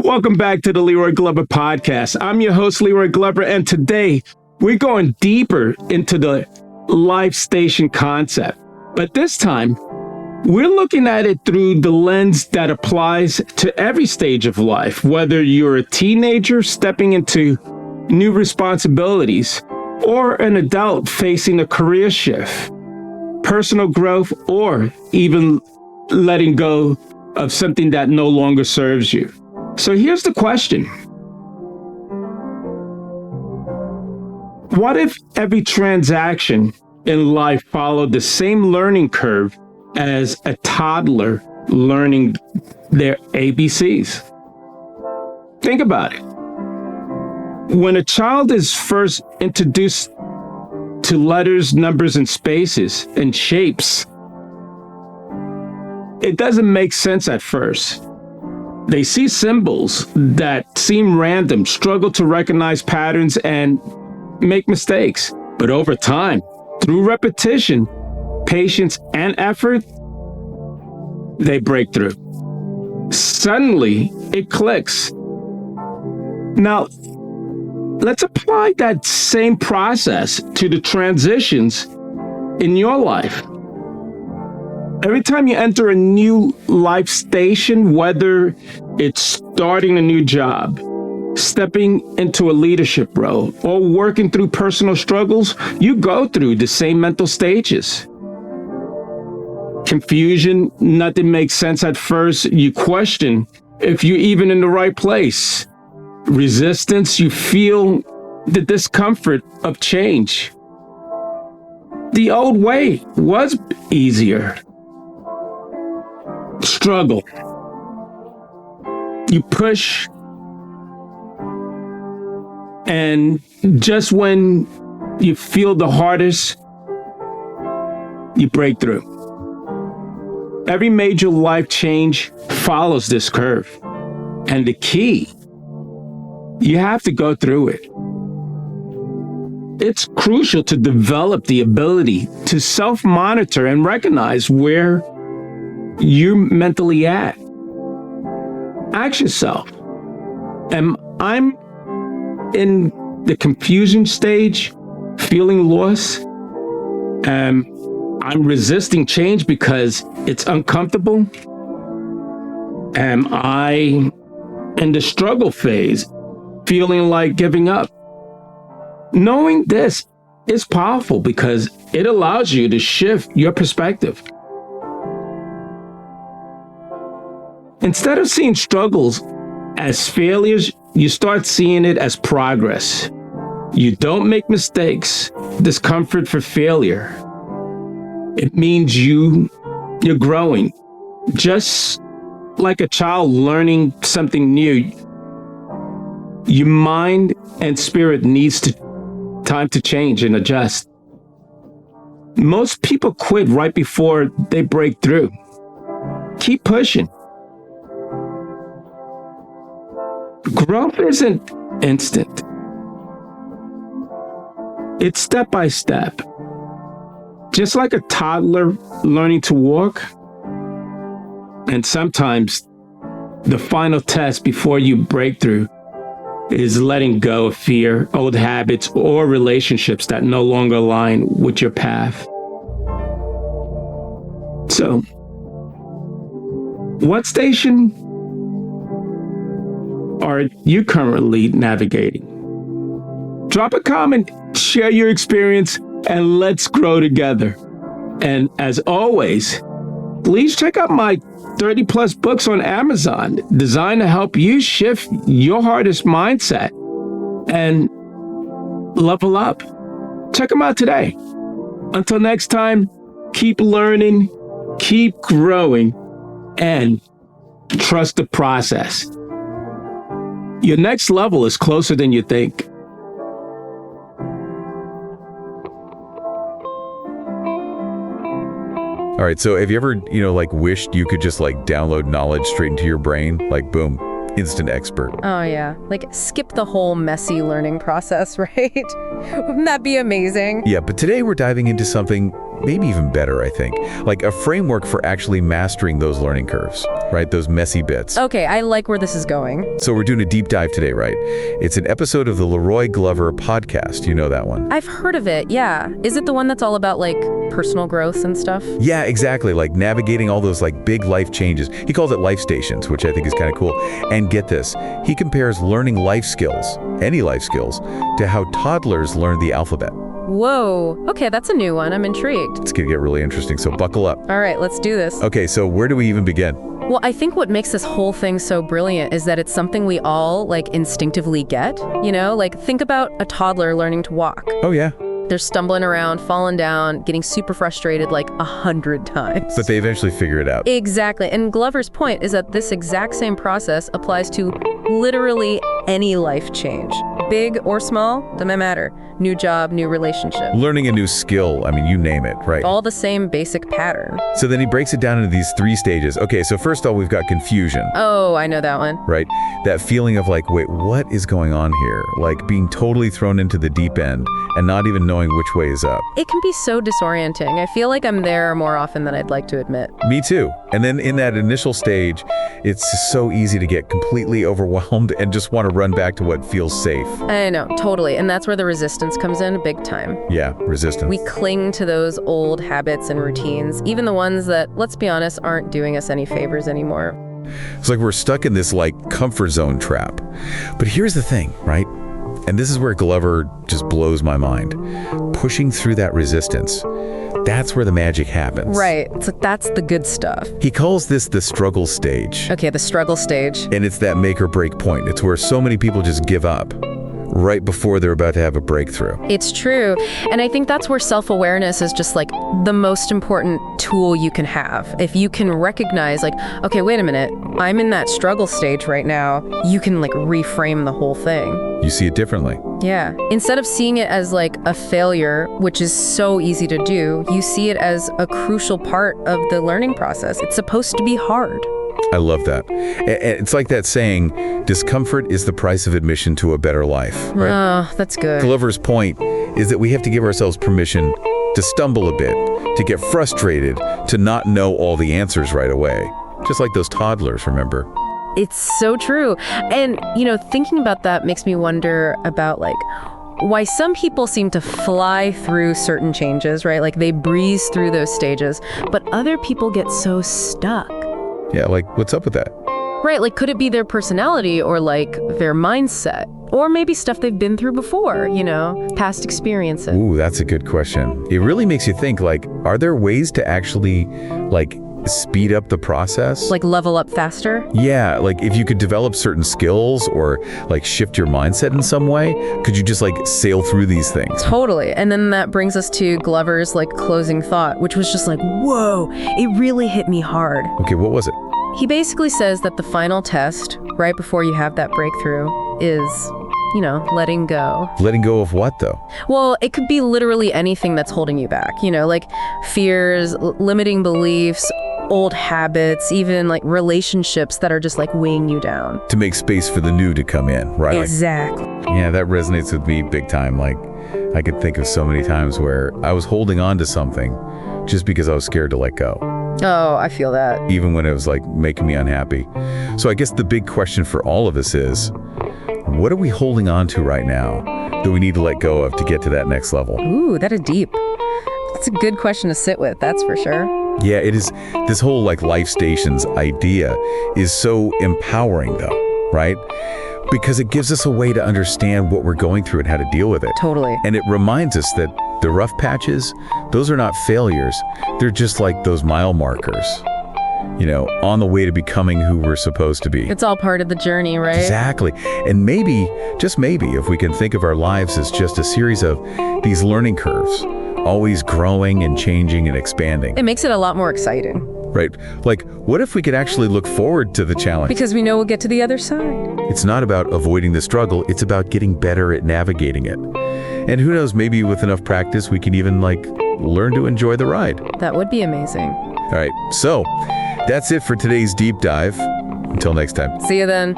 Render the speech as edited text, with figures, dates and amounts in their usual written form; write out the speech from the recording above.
Welcome back to the Leroy Glover Podcast. I'm your host, Leroy Glover, and today we're going deeper into the life station concept. But this time, we're looking at it through the lens that applies to every stage of life, whether you're a teenager stepping into new responsibilities or an adult facing a career shift, personal growth, or even letting go of something that no longer serves you. So here's the question. What if every transaction in life followed the same learning curve as a toddler learning their ABCs? Think about it. When a child is first introduced to letters, numbers, and spaces and shapes, it doesn't make sense at first. They see symbols that seem random, struggle to recognize patterns, and make mistakes. But over time, through repetition, patience, and effort, they break through. Suddenly, it clicks. Now, let's apply that same process to the transitions in your life. Every time you enter a new life station, whether it's starting a new job, stepping into a leadership role, or working through personal struggles, you go through the same mental stages. Confusion, nothing makes sense at first. You question if you're even in the right place. Resistance, you feel the discomfort of change. The old way was easier. Struggle. You push, and just when you feel the hardest, you break through. Every major life change follows this curve. And the key, you have to go through it. It's crucial to develop the ability to self-monitor and recognize where you're mentally at. Ask yourself, am I in the confusion stage, feeling lost? I'm resisting change because it's uncomfortable? Am I in the struggle phase, feeling like giving up? Knowing this is powerful because it allows you to shift your perspective. Instead of seeing struggles as failures, you start seeing it as progress. You don't make mistakes, discomfort for failure. It means you're growing. Just like a child learning something new, your mind and spirit needs time to change and adjust. Most people quit right before they break through. Keep pushing. Growth isn't instant. It's step by step. Just like a toddler learning to walk. And sometimes the final test before you break through is letting go of fear, old habits, or relationships that no longer align with your path. So, what station are you currently navigating? Drop a comment, share your experience, and let's grow together. And as always, please check out my 30 plus books on Amazon designed to help you shift your hardest mindset and level up. Check them out today. Until next time, keep learning, keep growing, and trust the process. Your next level is closer than you think. All right, so have you ever, wished you could just download knowledge straight into your brain? Like, boom, instant expert. Oh, yeah. Skip the whole messy learning process, right? Wouldn't that be amazing? Yeah, but today we're diving into something maybe even better, I think. Like a framework for actually mastering those learning curves, right? Those messy bits. Okay, I like where this is going. So we're doing a deep dive today, right? It's an episode of the Leroy Glover podcast. You know that one? I've heard of it, yeah. Is it the one that's all about, like, personal growth and stuff? Yeah, exactly. Like navigating all those like big life changes. He calls it life stations, which I think is kind of cool. And get this, he compares learning life skills, any life skills, to how toddlers learn the alphabet. Whoa. Okay, that's a new one. I'm intrigued. It's going to get really interesting, so buckle up. All right, let's do this. Okay, so where do we even begin? Well, I think what makes this whole thing so brilliant is that it's something we all, like, instinctively get, you know? Like, think about a toddler learning to walk. Oh, yeah. They're stumbling around, falling down, getting super frustrated like 100 times. But they eventually figure it out. Exactly. And Glover's point is that this exact same process applies to literally any life change. Big or small, doesn't matter. New job, new relationship. Learning a new skill, I mean, you name it, right? All the same basic pattern. So then he breaks it down into these 3 stages. Okay, so first of all, we've got confusion. Oh, I know that one. Right? That feeling of like, wait, what is going on here? Like being totally thrown into the deep end and not even knowing which way is up. It can be so disorienting. I feel like I'm there more often than I'd like to admit. Me too. And then in that initial stage, it's just so easy to get completely overwhelmed and just want to run back to what feels safe. I know, totally. And that's where the resistance comes in big time. Yeah, resistance. We cling to those old habits and routines, even the ones that, let's be honest, aren't doing us any favors anymore. It's like we're stuck in this like comfort zone trap. But here's the thing, right? And this is where Glover just blows my mind. Pushing through that resistance, that's where the magic happens. Right. It's like, that's the good stuff. He calls this the struggle stage. Okay, the struggle stage. And it's that make or break point. It's where so many people just give up right before they're about to have a breakthrough. It's true. And I think that's where self-awareness is just like the most important tool you can have. If you can recognize like, okay, wait a minute, I'm in that struggle stage right now, you can like reframe the whole thing. You see it differently. Yeah. Instead of seeing it as like a failure, which is so easy to do, you see it as a crucial part of the learning process. It's supposed to be hard. I love that. It's like that saying, discomfort is the price of admission to a better life, right? Oh, that's good. Glover's point is that we have to give ourselves permission to stumble a bit, to get frustrated, to not know all the answers right away. Just like those toddlers, remember? It's so true. And, you know, thinking about that makes me wonder about like why some people seem to fly through certain changes, right? Like they breeze through those stages, but other people get so stuck. Yeah, like what's up with that? Right, like could it be their personality or like their mindset? Or maybe stuff they've been through before, you know, past experiences. Ooh, that's a good question. It really makes you think, like, are there ways to actually, like, speed up the process? Like level up faster? Yeah, like if you could develop certain skills or like shift your mindset in some way, could you just like sail through these things? Totally. And then that brings us to Glover's like closing thought, which was just like, whoa, it really hit me hard. Okay, what was it? He basically says that the final test, right before you have that breakthrough, is, you know, letting go. Letting go of what, though? Well, it could be literally anything that's holding you back, you know, like fears, limiting beliefs, old habits, even like relationships that are just like weighing you down. To make space for the new to come in, right? Exactly. Yeah, that resonates with me big time. Like, I could think of so many times where I was holding on to something just because I was scared to let go. Oh, I feel that. Even when it was like making me unhappy. So I guess the big question for all of us is, what are we holding on to right now that we need to let go of to get to that next level? Ooh, that is deep. That's a good question to sit with, that's for sure. Yeah, it is. This whole like life stations idea is so empowering though, right? Because it gives us a way to understand what we're going through and how to deal with it. Totally. And it reminds us that the rough patches, those are not failures. They're just like those mile markers, you know, on the way to becoming who we're supposed to be. It's all part of the journey, right? Exactly. And maybe, just maybe, if we can think of our lives as just a series of these learning curves, always growing and changing and expanding. It makes it a lot more exciting. Right. Like, what if we could actually look forward to the challenge? Because we know we'll get to the other side. It's not about avoiding the struggle, it's about getting better at navigating it. And who knows, maybe with enough practice, we can even, like, learn to enjoy the ride. That would be amazing. All right, so that's it for today's deep dive. Until next time. See you then.